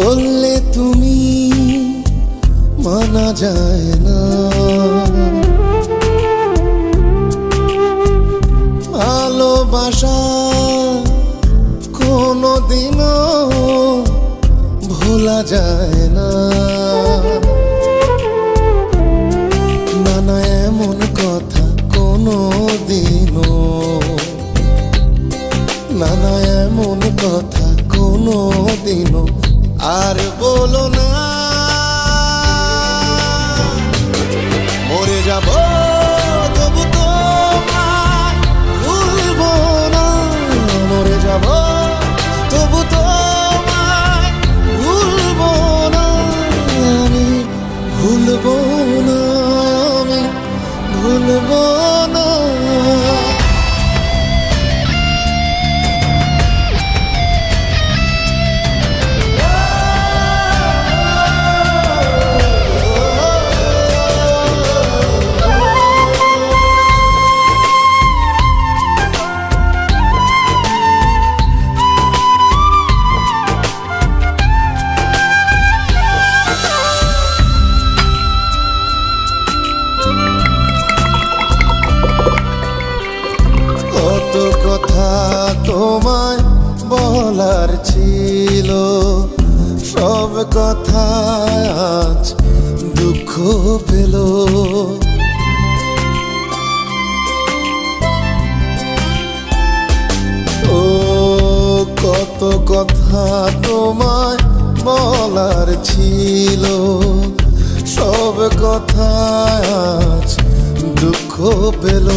বললে তুমি মানা যায় না, ভালোবাসা কোনোদিনও ভোলা যায় না। নানা এমন কথা কোনোদিনও, নানা এমন কথা কোনোদিনও আর বলো না। মরে যাব তবু তোমায় ভুলবো না, মরে যাব তবু তোমায় ভুলবো না, আমি ভুলবো না, আমি ভুলবো না। কত কথা তোমায় বলার ছিল, সব কথা আজ দুঃখ পেল। ও কত কথা তোমায় বলার ছিল, সব কথা আজ দুঃখ পেল।